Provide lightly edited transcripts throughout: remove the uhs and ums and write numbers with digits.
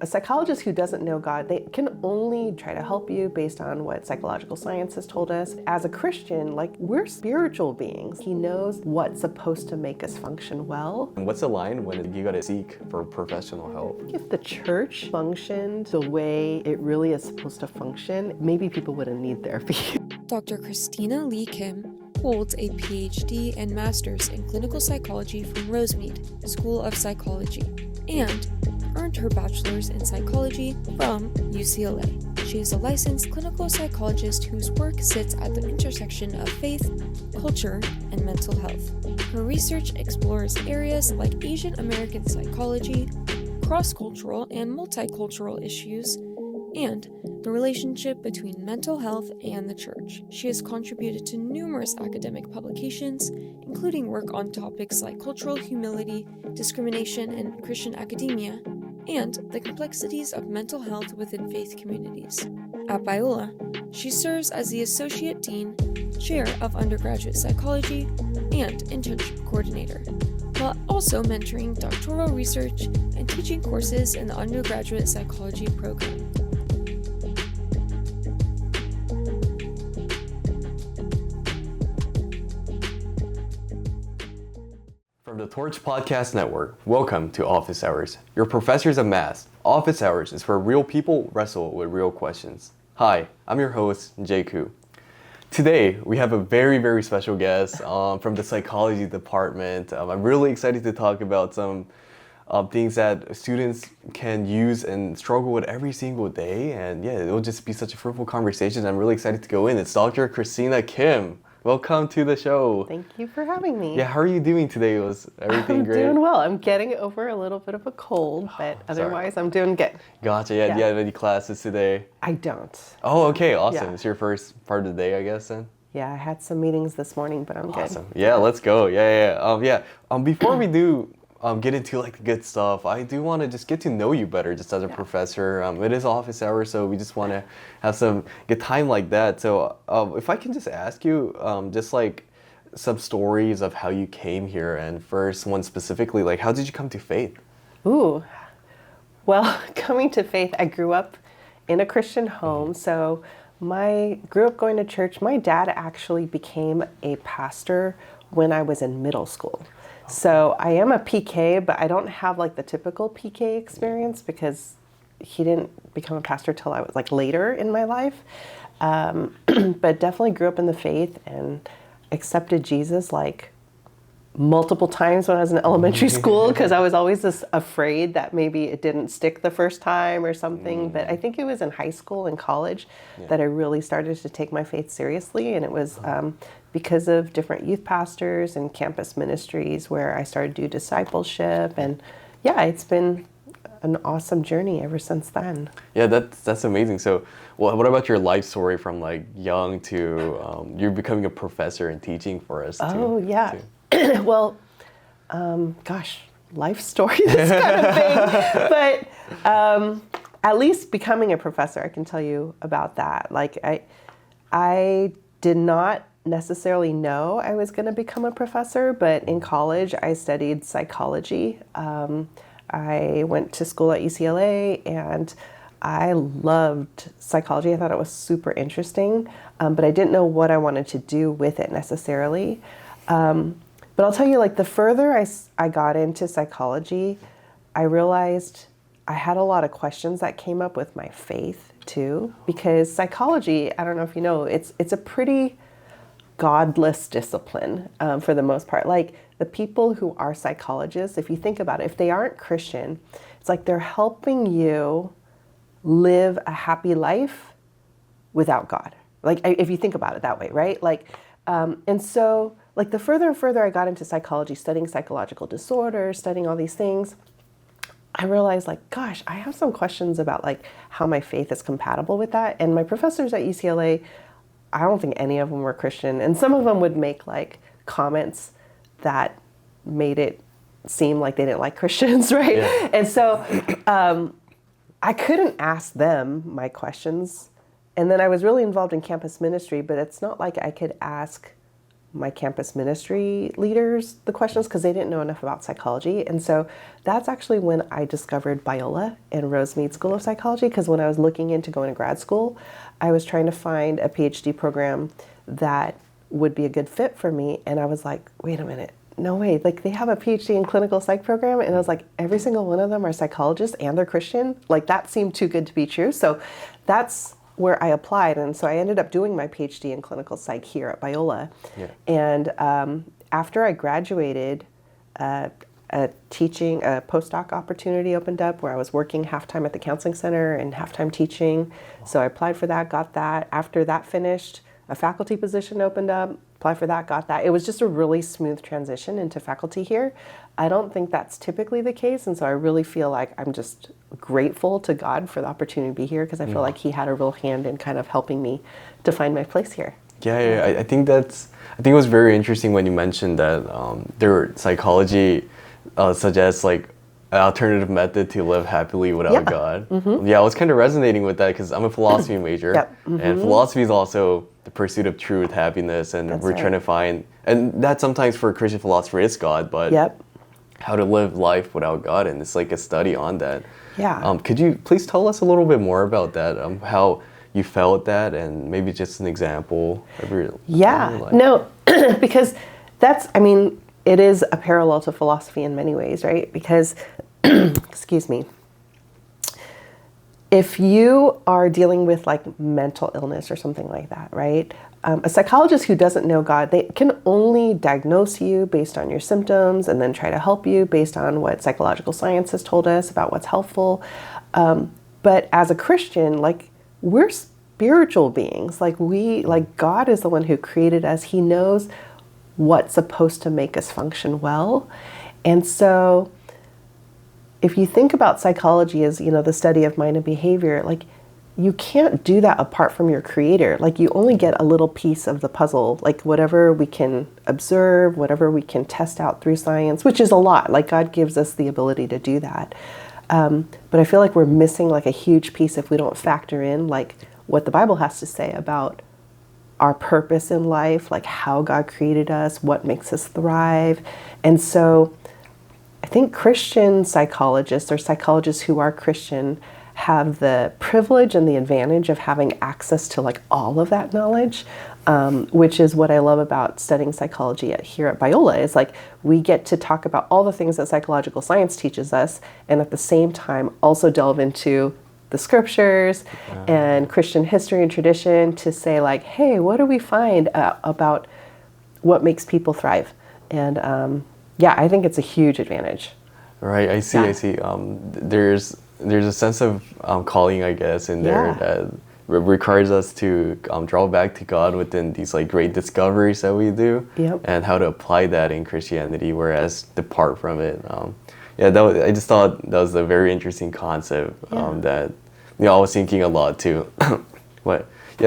A psychologist who doesn't know God, they can only try to help you based on what psychological science has told us. As a Christian, we're spiritual beings. He knows what's supposed to make us function well. And what's the line when you gotta seek for professional help? If the church functioned the way it really is supposed to function, maybe people wouldn't need therapy. Dr. Christina Lee Kim holds a PhD and Master's in Clinical Psychology from Rosemead School of Psychology and earned her bachelor's in psychology from UCLA. She is a licensed clinical psychologist whose work sits at the intersection of faith, culture, and mental health. Her research explores areas like Asian American psychology, cross-cultural and multicultural issues, and the relationship between mental health and the church. She has contributed to numerous academic publications, including work on topics like cultural humility, discrimination in Christian academia, and the complexities of mental health within faith communities. At Biola, she serves as the Associate Dean, Chair of Undergraduate Psychology, and Internship Coordinator, while also mentoring doctoral research and teaching courses in the Undergraduate Psychology program. From the Torch Podcast Network, welcome to Office Hours. Your professors of math. Office Hours is where real people wrestle with real questions. Hi, I'm your host, Jay Koo. Today, we have a very, very special guest from the psychology department. I'm really excited to talk about some things that students can use and struggle with every single day. And yeah, it'll just be such a fruitful conversation. I'm really excited to go in. It's Dr. Christina Kim. Welcome to the show. Thank you for having me. Yeah, how are you doing today? Was everything great? I'm doing well. I'm getting over a little bit of a cold, but otherwise I'm doing good. Gotcha. Yeah, do you have any classes today? I don't. Oh, okay, awesome. Yeah. It's your first part of the day, I guess, then? Yeah, I had some meetings this morning, but I'm good. Awesome. Yeah, let's go. Before we do get into the good stuff, I do want to just get to know you better just as a professor. It is office hours, so we just want to have some good time like that. So if I can just ask you some stories of how you came here, and first one specifically, how did you come to faith? Ooh, well, coming to faith, I grew up in a Christian home, so grew up going to church. My dad actually became a pastor when I was in middle school. So I am a PK, but I don't have the typical PK experience because he didn't become a pastor till I was later in my life. But definitely grew up in the faith and accepted Jesus multiple times when I was in elementary school because I was always just afraid that maybe it didn't stick the first time or something. But I think it was in high school and college that I really started to take my faith seriously, and it was because of different youth pastors and campus ministries where I started to do discipleship, and yeah, it's been an awesome journey ever since then. Yeah, that's amazing. So, what about your life story from young to you're becoming a professor and teaching for us? Oh, yeah. Well, life story, this kind of thing. But at least becoming a professor, I can tell you about that. I did not necessarily know I was going to become a professor, but in college I studied psychology. I went to school at UCLA and I loved psychology. I thought it was super interesting, but I didn't know what I wanted to do with it necessarily. But I'll tell you, the further I got into psychology, I realized I had a lot of questions that came up with my faith too, because psychology, I don't know if you know, it's a pretty godless discipline for the most part. The people who are psychologists, if you think about it, if they aren't Christian, it's they're helping you live a happy life without God. If you think about it that way, right? And so the further and further I got into psychology, studying psychological disorders, studying all these things, I realized gosh, I have some questions about how my faith is compatible with that. And my professors at UCLA, I don't think any of them were Christian. And some of them would make comments that made it seem like they didn't like Christians, right? Yeah. And so I couldn't ask them my questions. And then I was really involved in campus ministry, but it's not like I could ask my campus ministry leaders the questions because they didn't know enough about psychology. And so that's actually when I discovered Biola and Rosemead School of Psychology, because when I was looking into going to grad school, I was trying to find a PhD program that would be a good fit for me. And I was like, wait a minute, no way. Like, they have a PhD in clinical psych program. And I was like, every single one of them are psychologists and they're Christian. Like, that seemed too good to be true. So that's where I applied. And so I ended up doing my PhD in clinical psych here at Biola. Yeah. And after I graduated, a postdoc opportunity opened up where I was working half-time at the counseling center and half-time teaching. So I applied for that, got that. After that finished, a faculty position opened up, applied for that, got that. It was just a really smooth transition into faculty here. I don't think that's typically the case, and so I really feel like I'm just grateful to God for the opportunity to be here, because I feel like he had a real hand in kind of helping me to find my place here. Yeah, I think it was very interesting when you mentioned that their psychology suggests like an alternative method to live happily without God. Yeah, I was kind of resonating with that because I'm a philosophy major, and philosophy is also the pursuit of truth, happiness, and That's we're right. trying to find, and that sometimes for a Christian philosopher is God, but how to live life without God, and it's like a study on that. Yeah. Could you please tell us a little bit more about that? How you felt that, and maybe just an example of your life? No, because it is a parallel to philosophy in many ways, right? Because, excuse me, if you are dealing with like mental illness or something like that, right? A psychologist who doesn't know God, they can only diagnose you based on your symptoms and then try to help you based on what psychological science has told us about what's helpful. But as a Christian, like, we're spiritual beings. Like, God is the one who created us. He knows what's supposed to make us function well. And so if you think about psychology as, the study of mind and behavior, like, you can't do that apart from your creator. Like, you only get a little piece of the puzzle, like whatever we can observe, whatever we can test out through science, which is a lot. Like, God gives us the ability to do that. But I feel like we're missing like a huge piece if we don't factor in like what the Bible has to say about our purpose in life, like how God created us, what makes us thrive. And so I think Christian psychologists, or psychologists who are Christian, have the privilege and the advantage of having access to like all of that knowledge, which is what I love about studying psychology here at Biola. Is like, we get to talk about all the things that psychological science teaches us, and at the same time also delve into the scriptures and Christian history and tradition to say like, hey, what do we find about what makes people thrive? And I think it's a huge advantage. Right, I see. There's a sense of calling, I guess, in there that requires us to draw back to God within these like great discoveries that we do, and how to apply that in Christianity, whereas depart from it. I just thought that was a very interesting concept that I was thinking a lot too.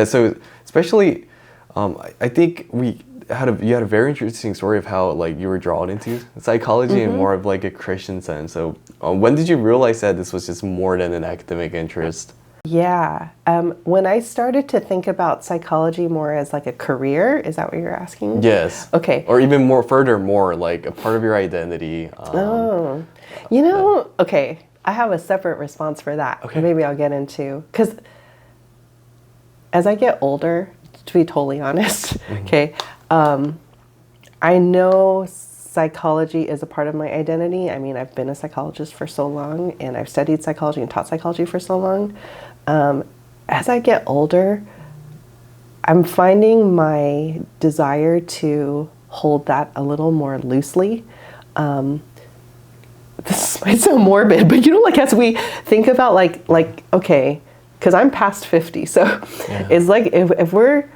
So especially, I think you had a very interesting story of how like you were drawn into psychology in more of like a Christian sense. So when did you realize that this was just more than an academic interest? Yeah. When I started to think about psychology more as like a career, is that what you're asking? Yes. Okay. Or even more like a part of your identity. Okay. I have a separate response for that. Okay. Maybe I'll get into, because as I get older, to be totally honest, okay, I know psychology is a part of my identity. I mean, I've been a psychologist for so long, and I've studied psychology and taught psychology for so long. As I get older, I'm finding my desire to hold that a little more loosely. This might sound morbid, but like as we think about like okay, because I'm past 50, so it's like if we're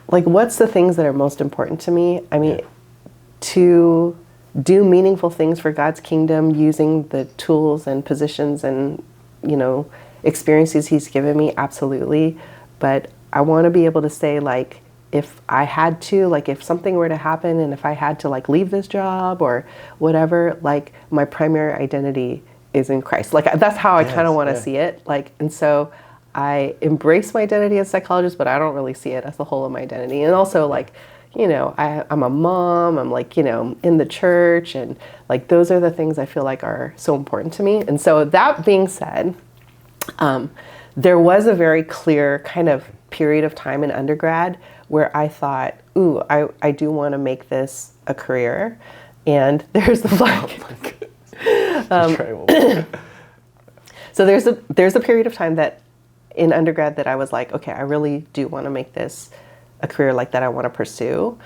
like, what's the things that are most important to me? I mean, to do meaningful things for God's kingdom using the tools and positions and, experiences he's given me, absolutely. But I want to be able to say, like, if I had to, like, if something were to happen and if I had to, like, leave this job or whatever, like, my primary identity is in Christ. Like, that's how I kind of want to see it. Like, and so I embrace my identity as a psychologist, but I don't really see it as the whole of my identity. And also, like, I'm a mom, I'm like, in the church, and like those are the things I feel like are so important to me. And so that being said, there was a very clear kind of period of time in undergrad where I thought, ooh, I do want to make this a career. And there's the like, so there's a period of time that in undergrad that I was like, okay, I really do want to make this a career like that I want to pursue.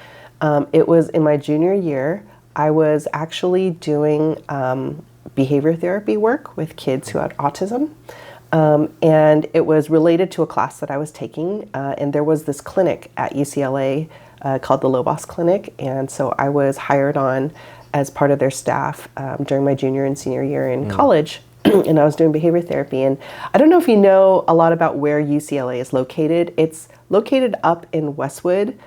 It was in my junior year. I was actually doing behavior therapy work with kids who had autism. And it was related to a class that I was taking. And there was this clinic at UCLA called the Lobos Clinic. And so I was hired on as part of their staff during my junior and senior year in college. And I was doing behavior therapy. And I don't know if you know a lot about where UCLA is located. It's located up in Westwood,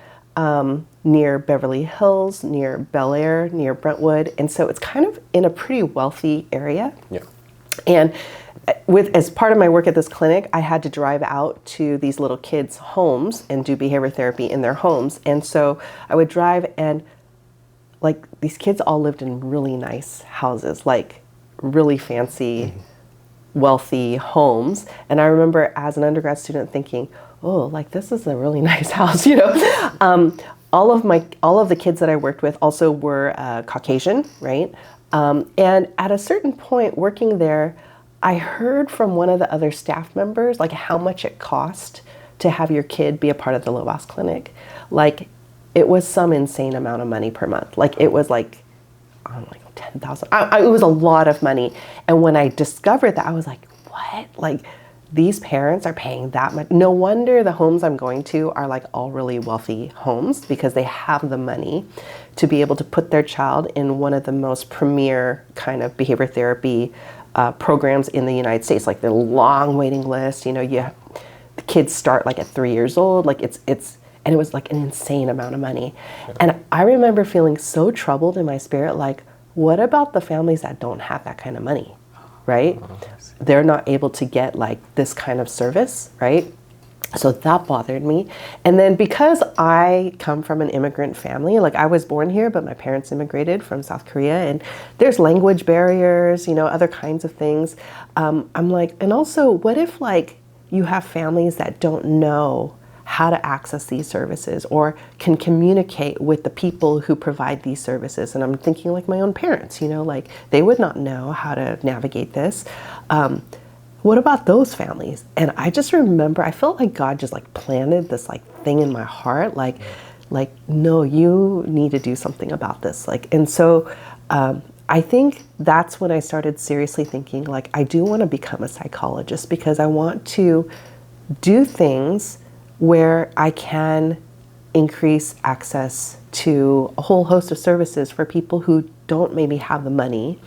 near Beverly Hills, near Bel Air, near Brentwood. And so it's kind of in a pretty wealthy area. Yeah. And as part of my work at this clinic, I had to drive out to these little kids' homes and do behavior therapy in their homes. And so I would drive, and like these kids all lived in really nice houses, like really fancy, wealthy homes. And I remember as an undergrad student thinking, oh, like this is a really nice house, all of the kids that I worked with also were Caucasian, right? And at a certain point working there, I heard from one of the other staff members, like how much it cost to have your kid be a part of the Lobos Clinic. Like it was some insane amount of money per month. Like it was like, I don't know, like 10,000. It was a lot of money. And when I discovered that, I was like, what? Like these parents are paying that much. No wonder the homes I'm going to are like all really wealthy homes, because they have the money to be able to put their child in one of the most premier kind of behavior therapy programs in the United States. Like the long waiting list, the kids start like at 3 years old. Like and it was like an insane amount of money. And I remember feeling so troubled in my spirit, like, what about the families that don't have that kind of money, right? They're not able to get like this kind of service, right? So that bothered me. And then because I come from an immigrant family, like I was born here, but my parents immigrated from South Korea, and there's language barriers, other kinds of things. I'm like, and also what if like you have families that don't know how to access these services or can communicate with the people who provide these services? And I'm thinking like my own parents, like they would not know how to navigate this. What about those families? And I just remember, I felt like God just like planted this like thing in my heart, like, no, you need to do something about this. Like, and so I think that's when I started seriously thinking like, I do want to become a psychologist, because I want to do things where I can increase access to a whole host of services for people who don't maybe have the money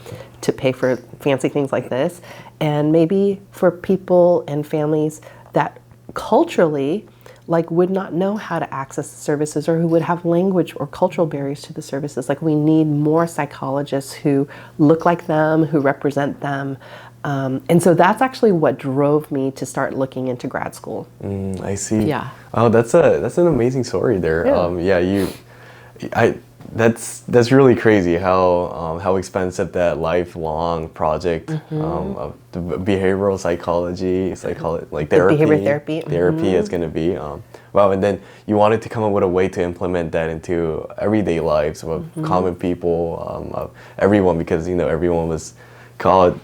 to pay for fancy things like this, and maybe for people and families that culturally like would not know how to access the services, or who would have language or cultural barriers to the services. Like we need more psychologists who look like them, who represent them. And so that's actually what drove me to start looking into grad school. I see. Yeah. Oh, that's an amazing story there. Yeah. That's really crazy how expensive that lifelong project of the behavioral psychology, like therapy, behavior therapy, is going to be. Wow, and then you wanted to come up with a way to implement that into everyday lives of common people, of everyone, because everyone was called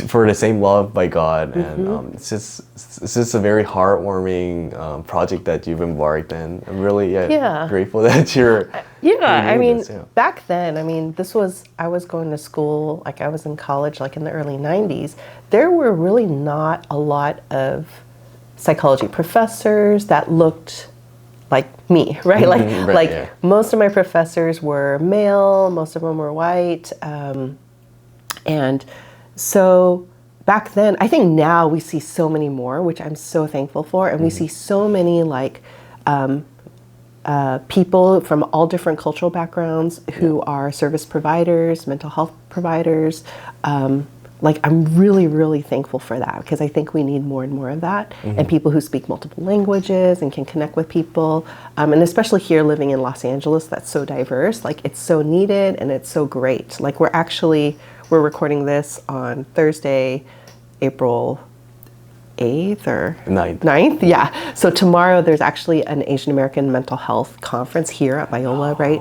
for the same love by God, and it's just a very heartwarming project that you've embarked in. I'm really grateful that you're back then, I was going to school, like I was in college like in the early 90s. There were really not a lot of psychology professors that looked like me, right? Most of my professors were male, most of them were white, and so back then, I think now we see so many more, which I'm so thankful for, and we see so many like people from all different cultural backgrounds who are service providers, mental health providers, like, I'm really, really thankful for that, because I think we need more and more of that, and people who speak multiple languages and can connect with people. And especially here living in Los Angeles, that's so diverse. Like, it's so needed and it's so great. Like, we're recording this on Thursday, April 8th or 9th. Yeah. So tomorrow there's actually an Asian American mental health conference here at Biola, right?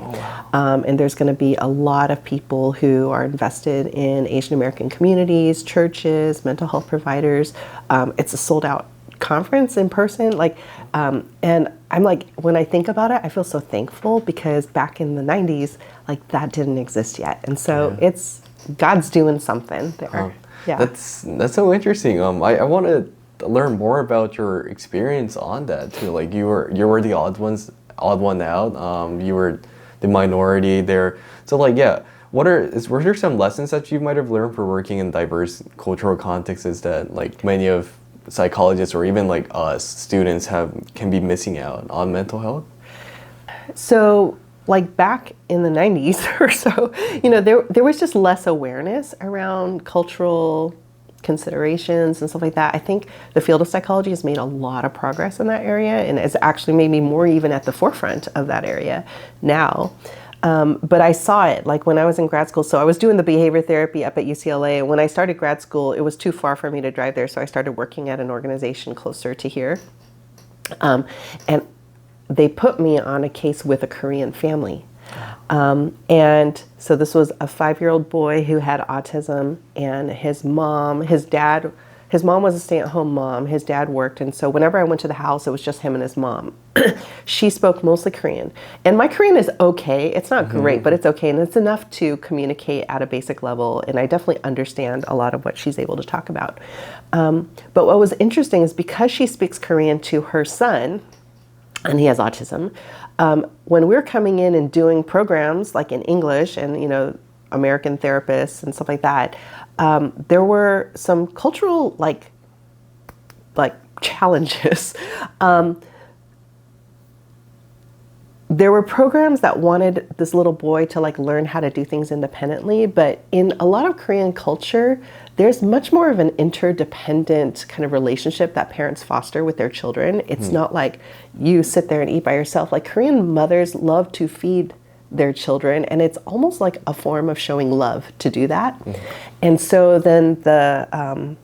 And there's going to be a lot of people who are invested in Asian American communities, churches, mental health providers. It's a sold out conference in person. Like, and I'm like, when I think about it, I feel so thankful, because back in the 90s, like, that didn't exist yet. And so it's God's doing something there. Yeah. That's so interesting. I want to learn more about your experience on that too. Like, you were the odd one out. You were the minority there. So, like, yeah, were there some lessons that you might have learned for working in diverse cultural contexts that, like, many of psychologists or even like us students can be missing out on mental health? So, like, back in the 90s or so, there was just less awareness around cultural considerations and stuff like that. I think the field of psychology has made a lot of progress in that area, and it's actually made me more even at the forefront of that area now. But I saw it, like, when I was in grad school. So I was doing the behavior therapy up at UCLA, and when I started grad school, it was too far for me to drive there, so I started working at an organization closer to here. And they put me on a case with a Korean family. And so this was a 5-year-old boy who had autism, and his mom was a stay-at-home mom, his dad worked, and so whenever I went to the house, it was just him and his mom. She spoke mostly Korean, and my Korean is okay. It's not great, but it's okay, and it's enough to communicate at a basic level, and I definitely understand a lot of what she's able to talk about. But what was interesting is, because she speaks Korean to her son, and he has autism, when we're coming in and doing programs like in English and, American therapists and stuff like that, there were some cultural like challenges. There were programs that wanted this little boy to like learn how to do things independently, but in a lot of Korean culture, there's much more of an interdependent kind of relationship that parents foster with their children. It's not like you sit there and eat by yourself. Like, Korean mothers love to feed their children, and it's almost like a form of showing love to do that. And so then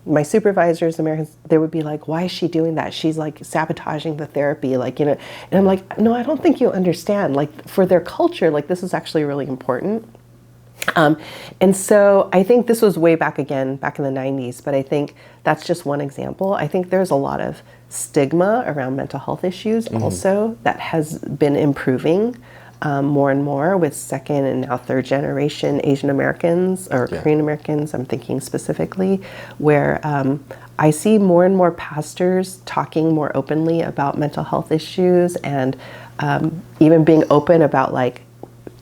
my supervisors, Americans, they would be like, why is she doing that? She's like sabotaging the therapy, and I'm like, no, I don't think you understand. Like, for their culture, like, this is actually really important. And so I think this was way back in the 90s, but I think that's just one example. I think there's a lot of stigma around mental health issues also that has been improving more and more with second and now third generation Asian Americans or Korean Americans, I'm thinking specifically, where I see more and more pastors talking more openly about mental health issues, and even being open about, like,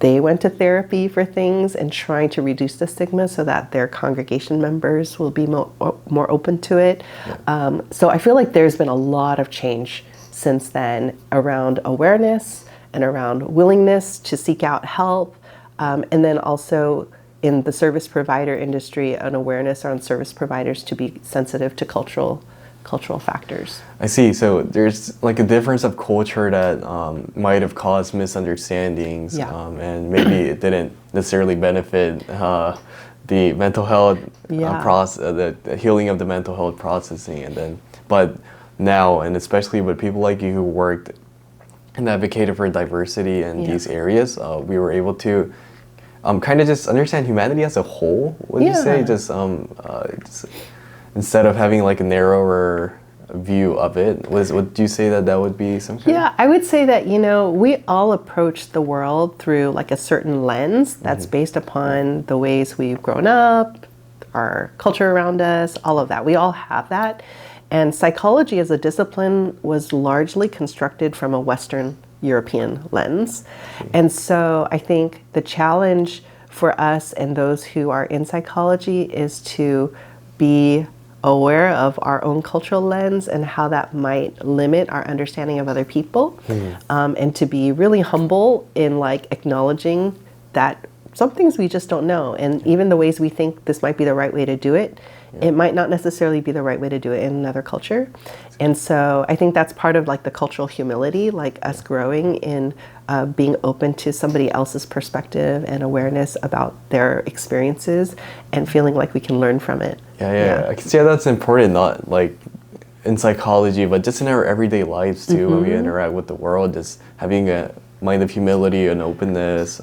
they went to therapy for things and trying to reduce the stigma so that their congregation members will be more open to it. So I feel like there's been a lot of change since then around awareness and around willingness to seek out help. And then also in the service provider industry, an awareness around service providers to be sensitive to cultural factors. I see. So there's like a difference of culture that might have caused misunderstandings, and maybe it didn't necessarily benefit the mental health process, the healing of the mental health processing, but now, and especially with people like you who worked and advocated for diversity in these areas, we were able to kind of just understand humanity as a whole. Would you say just instead of having like a narrower view of it, would you say that would be some kind I would say that, we all approach the world through like a certain lens that's based upon the ways we've grown up, our culture around us, all of that. We all have that. And psychology as a discipline was largely constructed from a Western European lens. And so I think the challenge for us and those who are in psychology is to be aware of our own cultural lens and how that might limit our understanding of other people, and to be really humble in like acknowledging that some things we just don't know. And even the ways we think this might be the right way to do it, it might not necessarily be the right way to do it in another culture. And so I think that's part of like the cultural humility, like us growing in being open to somebody else's perspective and awareness about their experiences and feeling like we can learn from it. Yeah. I can see how that's important, not like in psychology, but just in our everyday lives too, when we interact with the world, just having a mind of humility and openness,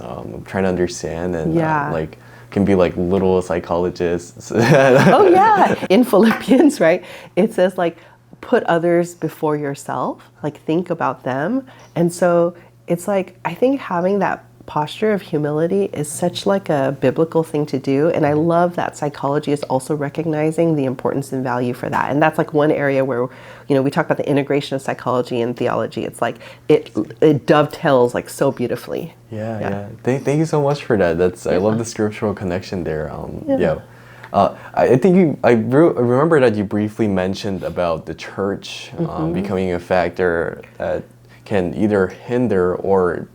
trying to understand, and like can be like little psychologists. Oh yeah, in Philippians, right? It says like put others before yourself, like think about them. And so it's like, I think having that posture of humility is such like a biblical thing to do. And I love that psychology is also recognizing the importance and value for that. And that's like one area where, we talk about the integration of psychology and theology. It's like, it dovetails like so beautifully. Yeah. Thank you so much for that. I love the scriptural connection there. I think I remember that you briefly mentioned about the church becoming a factor that can either hinder or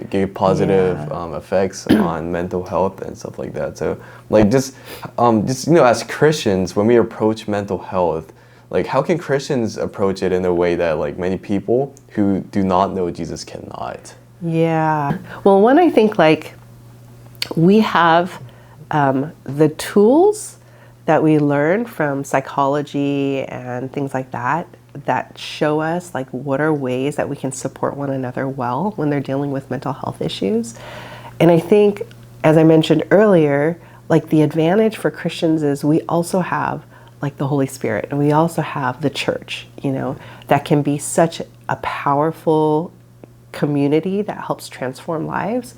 give positive effects on mental health and stuff like that. So like just as Christians, when we approach mental health, like how can Christians approach it in a way that like many people who do not know Jesus cannot? Yeah. Well, one, I think like we have the tools that we learn from psychology and things like that show us like what are ways that we can support one another well when they're dealing with mental health issues. And I think, as I mentioned earlier, like the advantage for Christians is we also have like the Holy Spirit, and we also have the church, that can be such a powerful community that helps transform lives.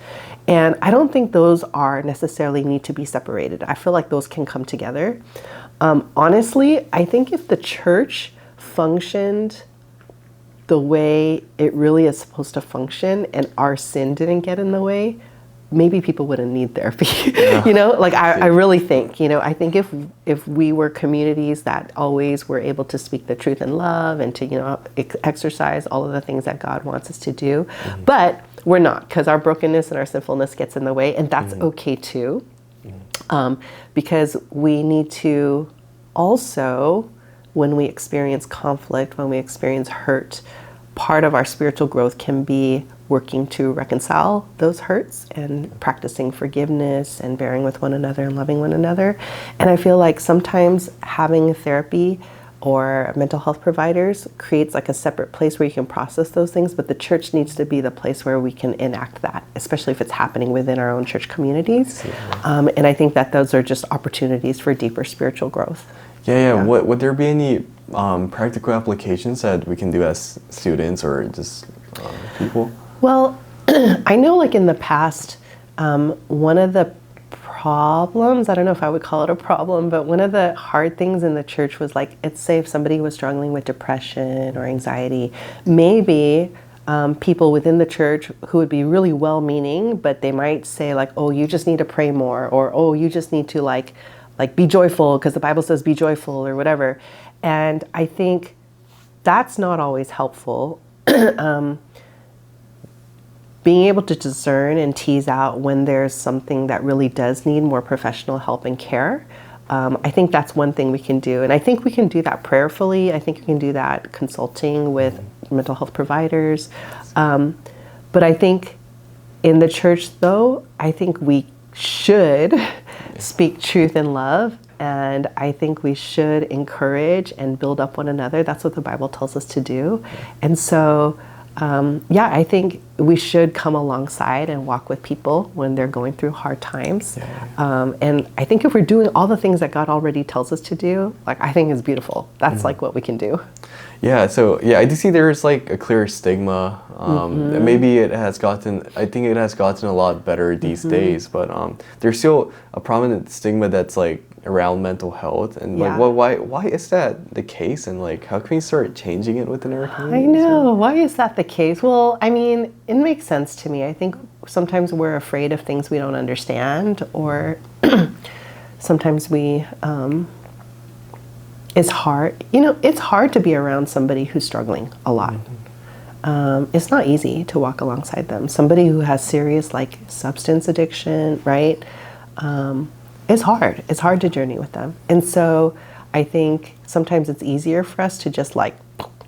And I don't think those are necessarily need to be separated. I feel like those can come together. Honestly, I think if the church functioned the way it really is supposed to function and our sin didn't get in the way, maybe people wouldn't need therapy. I really think, I think if we were communities that always were able to speak the truth in love and to, exercise all of the things that God wants us to do, but we're not, because our brokenness and our sinfulness gets in the way, and that's okay too. Because we need to also, when we experience conflict, when we experience hurt, part of our spiritual growth can be working to reconcile those hurts and practicing forgiveness and bearing with one another and loving one another. And I feel like sometimes having therapy or mental health providers creates like a separate place where you can process those things, but the church needs to be the place where we can enact that, especially if it's happening within our own church communities. And I think that those are just opportunities for deeper spiritual growth. Yeah. Would there be any practical applications that we can do as students or just people? Well, I know like in the past, one of the problems, I don't know if I would call it a problem, but one of the hard things in the church was like, let's say if somebody was struggling with depression or anxiety, maybe people within the church who would be really well-meaning, but they might say like, oh, you just need to pray more, or oh, you just need to like be joyful because the Bible says be joyful or whatever. And I think that's not always helpful. Being able to discern and tease out when there's something that really does need more professional help and care, I think that's one thing we can do. And I think we can do that prayerfully. I think we can do that consulting with mental health providers. But I think in the church, though, I think we should speak truth in love. And I think we should encourage and build up one another. That's what the Bible tells us to do. And so, I think we should come alongside and walk with people when they're going through hard times. And I think if we're doing all the things that God already tells us to do, like I think it's beautiful. That's like what we can do. Yeah, so I do see there's like a clear stigma. Maybe it has gotten a lot better these days, but there's still a prominent stigma that's like around mental health, and like why is that the case, and like how can we start changing it within our community? I know, why is that the case? Well, I mean, it makes sense to me. I think sometimes we're afraid of things we don't understand, or sometimes we it's hard to be around somebody who's struggling a lot. it's not easy to walk alongside them. Somebody who has serious like substance addiction, right? It's hard. It's hard to journey with them. And so I think sometimes it's easier for us to just like,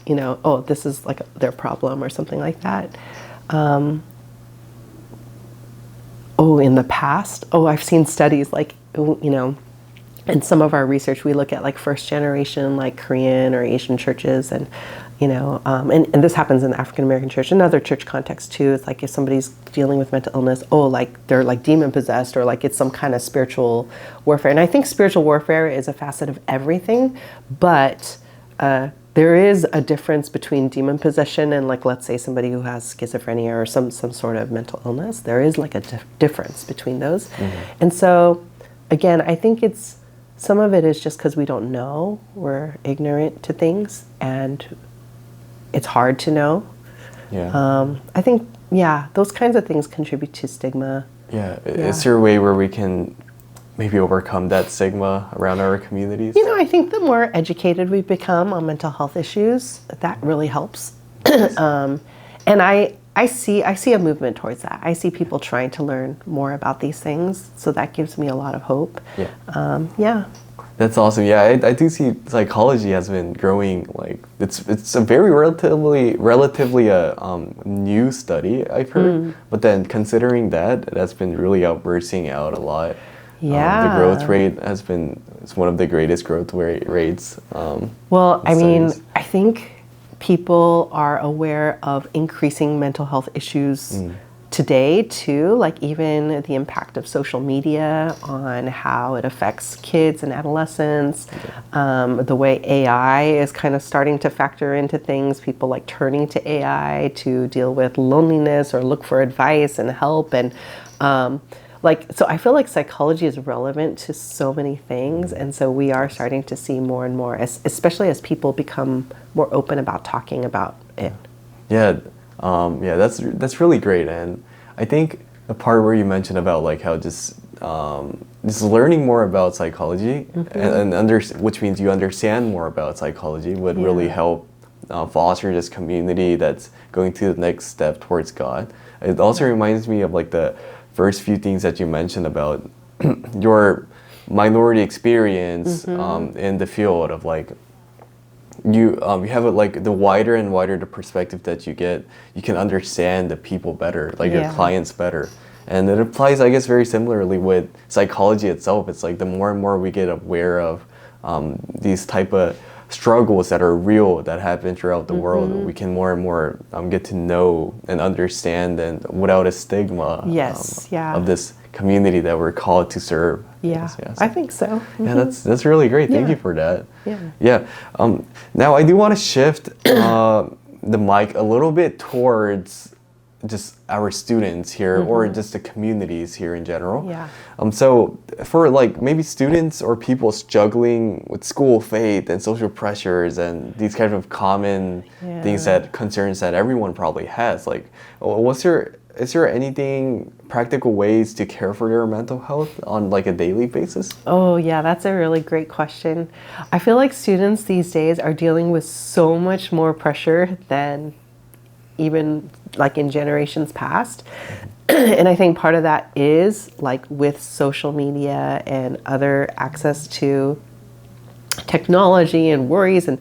oh, this is like their problem or something like that. In the past, I've seen studies like, in some of our research, we look at like first generation, like Korean or Asian churches, and and this happens in the African American church and other church contexts too. It's like if somebody's dealing with mental illness, like they're like demon possessed, or like it's some kind of spiritual warfare. And I think spiritual warfare is a facet of everything, but there is a difference between demon possession and like, let's say somebody who has schizophrenia or some sort of mental illness. There is like a difference between those. Mm-hmm. And so again, I think some of it is just because we don't know, we're ignorant to things, and it's hard to know. Yeah. I think, those kinds of things contribute to stigma. Yeah. Is there a way where we can maybe overcome that stigma around our communities? I think the more educated we become on mental health issues, that really helps. And I see a movement towards that. I see people trying to learn more about these things, so that gives me a lot of hope. Yeah. That's awesome. Yeah, I do see psychology has been growing. Like it's a very relatively new study, I've heard. But then considering that's been really bursting out a lot. Yeah. The growth rate it's one of the greatest growth rates. I mean, I think people are aware of increasing mental health issues today too, like even the impact of social media on how it affects kids and adolescents, the way AI is kind of starting to factor into things, people like turning to AI to deal with loneliness or look for advice and help. And so I feel like psychology is relevant to so many things, and so we are starting to see more and more, especially as people become more open about talking about it. That's really great. And I think the part where you mentioned about like how just learning more about psychology, which means you understand more about psychology, would really help foster this community that's going to the next step towards God. It also reminds me of like the first few things that you mentioned about your minority experience in the field of like you have like the wider and wider the perspective that you get, you can understand the people better, like your clients better. And it applies, I guess, very similarly with psychology itself. It's like the more and more we get aware of these type of struggles that are real, that happen throughout the world, we can more and more get to know and understand, and without a stigma of this community that we're called to serve. I think so. Yeah, that's really great. Thank you for that. Now I do want to shift the mic a little bit towards just our students here, or just the communities here in general. So for like maybe students or people struggling with school, faith, and social pressures, and these kind of common concerns that everyone probably has, like is there anything practical ways to care for their mental health on like a daily basis? Oh yeah, that's a really great question. I feel like students these days are dealing with so much more pressure than even like in generations past. And I think part of that is like with social media and other access to technology and worries, and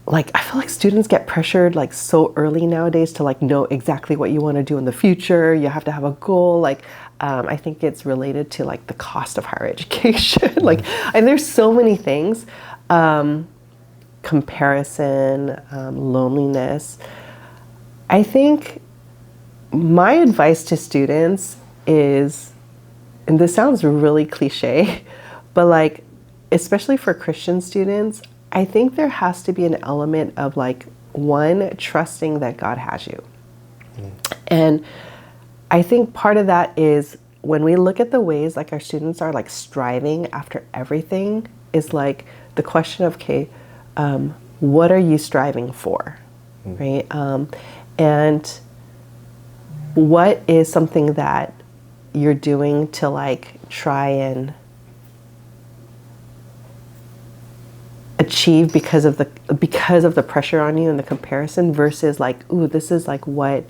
like I feel like students get pressured like so early nowadays to like know exactly what you want to do in the future. You have to have a goal. Like I think it's related to like the cost of higher education. Like, and there's so many things. Comparison, loneliness. I think my advice to students is, and this sounds really cliche, but like, especially for Christian students, I think there has to be an element of like, one, trusting that God has you. And I think part of that is when we look at the ways like our students are like striving after everything, is like the question of, okay, what are you striving for, right? And what is something that you're doing to like try and achieve because of the pressure on you and the comparison, versus like, ooh, this is like what,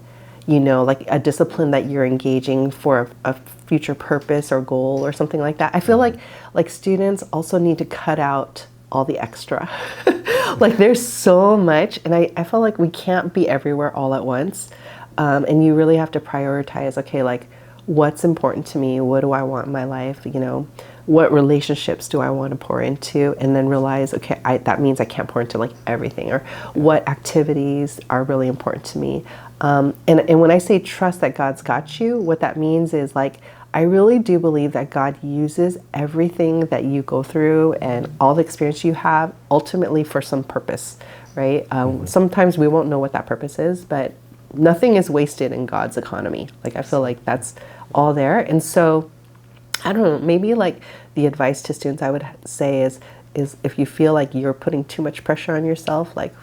like a discipline that you're engaging for a future purpose or goal or something like that. I feel like students also need to cut out all the extra. Like there's so much, and I feel like we can't be everywhere all at once. And you really have to prioritize, okay, like what's important to me? What do I want in my life? What relationships do I want to pour into? And then realize, okay, that means I can't pour into like everything, or what activities are really important to me. And when I say trust that God's got you, what that means is like, I really do believe that God uses everything that you go through and all the experience you have ultimately for some purpose, right? Sometimes we won't know what that purpose is, but nothing is wasted in God's economy. Like I feel like that's all there. And so, I don't know, maybe like the advice to students I would say is if you feel like you're putting too much pressure on yourself, like,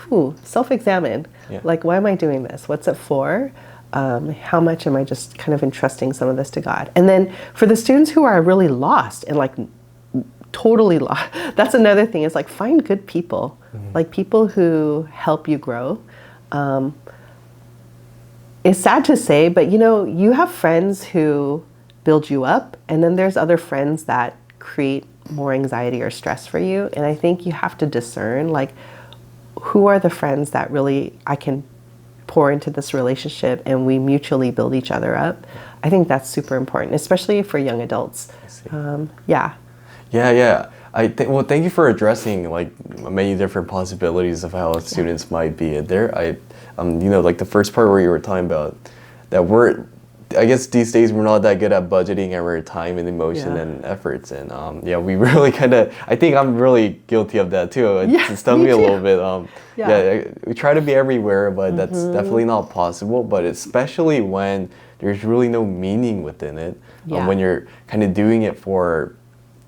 self-examine. Yeah. Like, why am I doing this? What's it for? How much am I just kind of entrusting some of this to God? And then for the students who are really lost and like totally lost, that's another thing, is like find good people, like people who help you grow. It's sad to say, but you have friends who build you up, and then there's other friends that create more anxiety or stress for you. And I think you have to discern, like, who are the friends that really I can pour into this relationship and we mutually build each other up. I think that's super important, especially for young adults. Yeah. Well, thank you for addressing like many different possibilities of how students might be there. Like the first part where you were talking about that I guess these days we're not that good at budgeting our time and emotion and efforts, and we really I think I'm really guilty of that too. It's stung me a little bit. We try to be everywhere, but that's definitely not possible. But especially when there's really no meaning within it, when you're kind of doing it for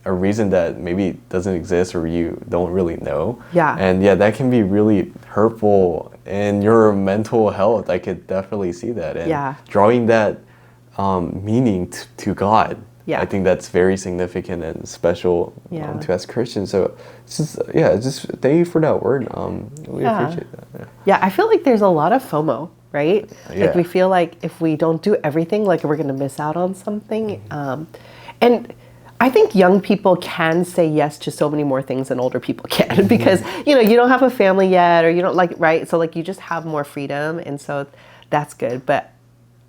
a reason that maybe doesn't exist or you don't really know. And that can be really hurtful in your mental health. I could definitely see that. And drawing that meaning to God, I think that's very significant and special to us Christians. So just thank you for that word. We appreciate that. I feel like there's a lot of FOMO, right? Like we feel like if we don't do everything, like we're going to miss out on something. And I think young people can say yes to so many more things than older people can, because you don't have a family yet, or you don't right? So like you just have more freedom, and so that's good. But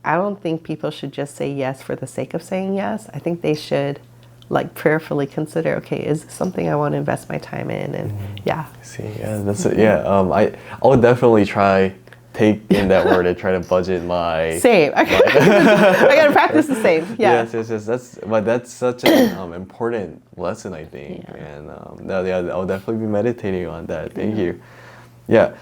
I don't think people should just say yes for the sake of saying yes. I think they should like prayerfully consider, okay, is this something I want to invest my time in? And that's it. I would definitely take in that word and try to budget my same. I gotta practice the same. Yes. That's such an important lesson, I think. And I'll definitely be meditating on that. Thank you.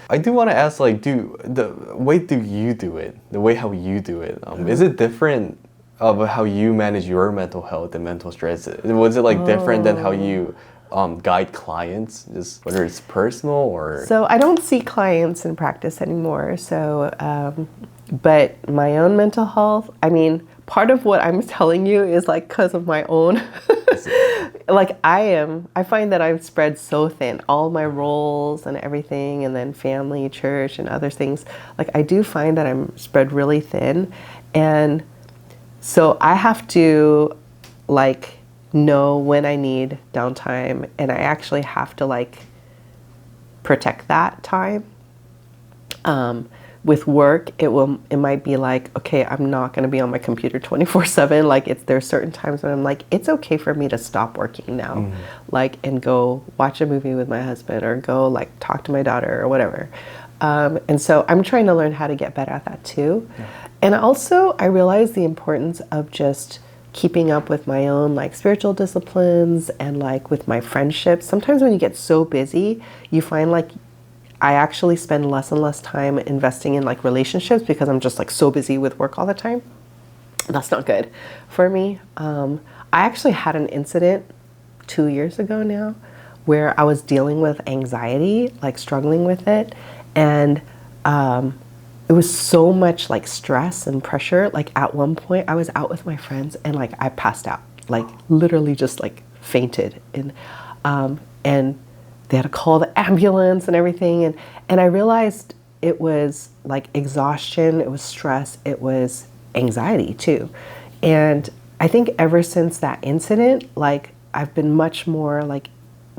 I do want to ask, like, the way you do it, how you do it, is it different of how you manage your mental health and mental stress? Was it like different than how you guide clients, just whether it's personal or? So I don't see clients in practice anymore. So, but my own mental health, I mean, part of what I'm telling you is like because of my own, like I find that I'm spread so thin, all my roles and everything, and then family, church, and other things. Like I do find that I'm spread really thin. And so I have to like know when I need downtime, and I actually have to like protect that time. With work, it might be like, okay, I'm not going to be on my computer 24/7. Like there's certain times when I'm like, it's okay for me to stop working now, like, and go watch a movie with my husband, or go like talk to my daughter or whatever. And so I'm trying to learn how to get better at that too. And also I realize the importance of just keeping up with my own like spiritual disciplines and like with my friendships. Sometimes when you get so busy, you find like I actually spend less and less time investing in like relationships because I'm just like so busy with work all the time. That's not good for me. I actually had an incident 2 years ago now where I was dealing with anxiety, like struggling with it. And it was so much like stress and pressure. Like at one point I was out with my friends and like I passed out, like literally just like fainted. And they had to call the ambulance and everything. And I realized it was like exhaustion, it was stress, it was anxiety too. And I think ever since that incident, like I've been much more like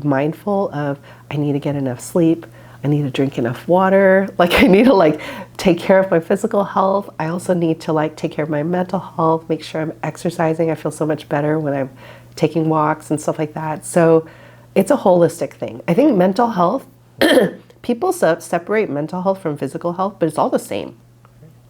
mindful of I need to get enough sleep, I need to drink enough water, like I need to like take care of my physical health. I also need to like take care of my mental health, make sure I'm exercising. I feel so much better when I'm taking walks and stuff like that. So it's a holistic thing. I think mental health, people separate mental health from physical health, but it's all the same.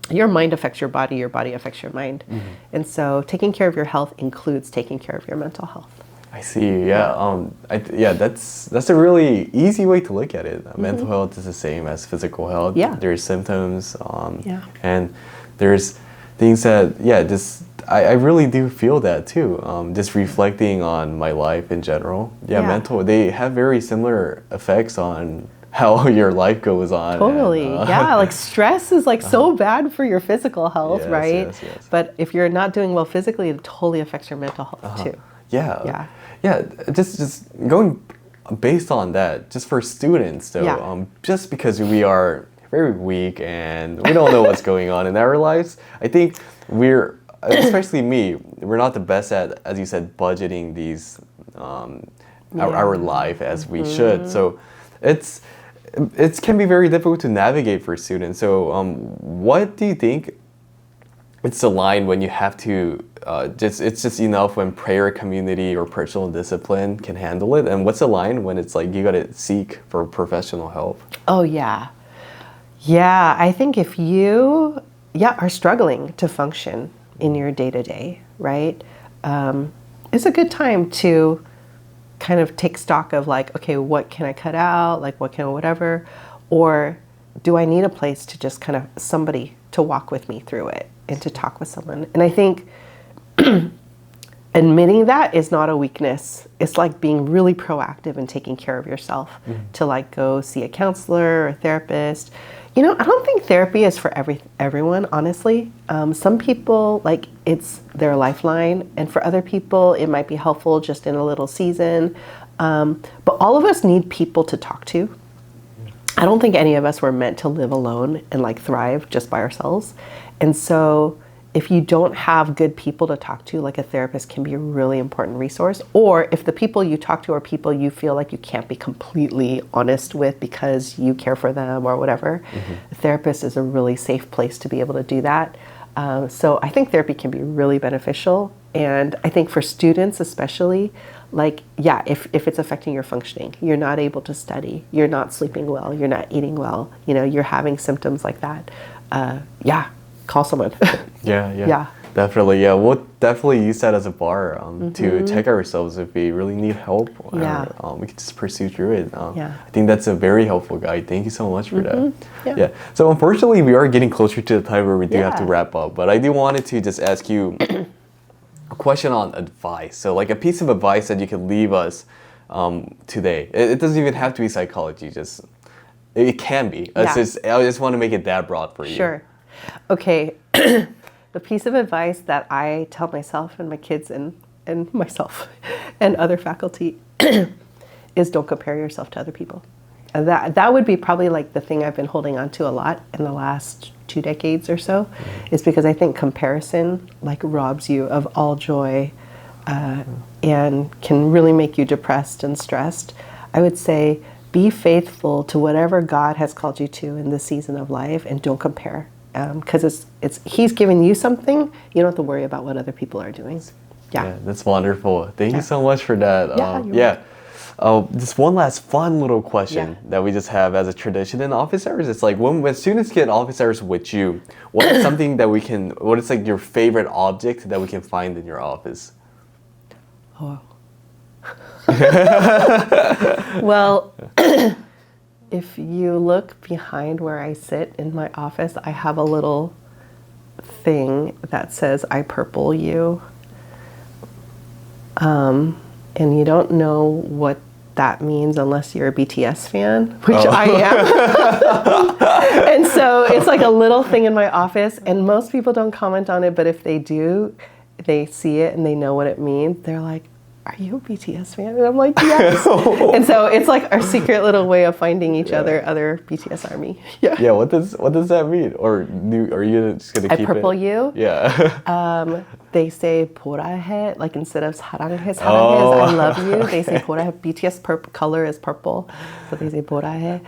Your mind affects your body affects your mind. And so taking care of your health includes taking care of your mental health. I see. Yeah. That's a really easy way to look at it. Mental health is the same as physical health. Yeah. There's symptoms. And there's things that I really do feel that too. Just reflecting on my life in general. They have very similar effects on how your life goes on. Totally. Like stress is like so bad for your physical health, Yes, right? yes. But if you're not doing well physically, it totally affects your mental health too. Yeah. Just going based on that, just for students though, just because we are very weak and we don't know what's going on in our lives, I think especially me, we're not the best at, as you said, budgeting these our life as we should. So it can be very difficult to navigate for students. So what do you think it's the line when you have to it's just enough when prayer community or personal discipline can handle it, and what's the line when it's like you gotta seek for professional help? Oh yeah, I think if you are struggling to function in your day-to-day, right, it's a good time to kind of take stock of like, okay, what can I cut out, like what can whatever, or do I need a place to just kind of somebody to walk with me through it and to talk with someone. And I think admitting that is not a weakness. It's like being really proactive and taking care of yourself to like go see a counselor or a therapist. I don't think therapy is for everyone, honestly. Some people, like, it's their lifeline, and for other people, it might be helpful just in a little season. But all of us need people to talk to. I don't think any of us were meant to live alone and like thrive just by ourselves. And so if you don't have good people to talk to, like a therapist can be a really important resource. Or if the people you talk to are people you feel like you can't be completely honest with because you care for them or whatever, a therapist is a really safe place to be able to do that. So I think therapy can be really beneficial. And I think for students especially, like, if it's affecting your functioning, you're not able to study, you're not sleeping well, you're not eating well, you're having symptoms like that, call someone. Yeah. Definitely. Yeah, we'll definitely use that as a bar to check ourselves if we really need help. We can just pursue through it. I think that's a very helpful guide. Thank you so much for that. Yeah. So unfortunately, we are getting closer to the time where we do have to wrap up. But I do wanted to just ask you a question on advice. So like a piece of advice that you could leave us today. It doesn't even have to be psychology. It can be. I just want to make it that broad for you. Sure. Okay. The piece of advice that I tell myself and my kids and myself and other faculty is don't compare yourself to other people. And that would be probably like the thing I've been holding on to a lot in the last 2 decades or so, is because I think comparison like robs you of all joy and can really make you depressed and stressed. I would say be faithful to whatever God has called you to in this season of life and don't compare. Because He's given you something, you don't have to worry about what other people are doing. Yeah, that's wonderful. Thank you so much for that. Just one last fun little question that we just have as a tradition in office hours. It's like when students get office hours with you, what is something that what is like your favorite object that we can find in your office? Oh. Well, if you look behind where I sit in my office, I have a little thing that says, I purple you. And you don't know what that means unless you're a BTS fan, which I am. And so it's like a little thing in my office, and most people don't comment on it, but if they do, they see it and they know what it means. They're like, are you a BTS fan? And I'm like, yes. And so it's like our secret little way of finding each other BTS army. Yeah. Yeah, what does that mean? Or are you just gonna keep purple it? you. Yeah. They say 보라해, like instead of 사랑해, I love you. They say 보라해. BTS color is purple, so they say 보라해.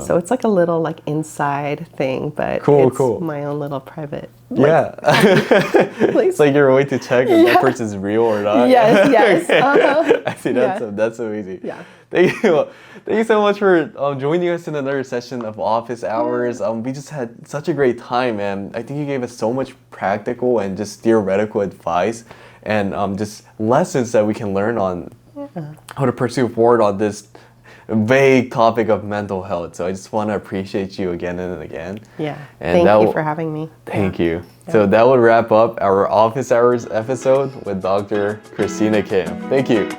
So it's like a little like inside thing, but it's my own little private. Yeah. It's like your way to check if that person's real or not. Yes. I see. That's so easy. Yeah. Thank you so much for joining us in another session of Office Hours. We just had such a great time, and I think you gave us so much practical and just theoretical advice and just lessons that we can learn on how to pursue forward on this vague topic of mental health. So I just want to appreciate you again and again. Yeah. And thank you for having me. Thank you. Yeah. So that would wrap up our Office Hours episode with Dr. Christina Kim. Thank you.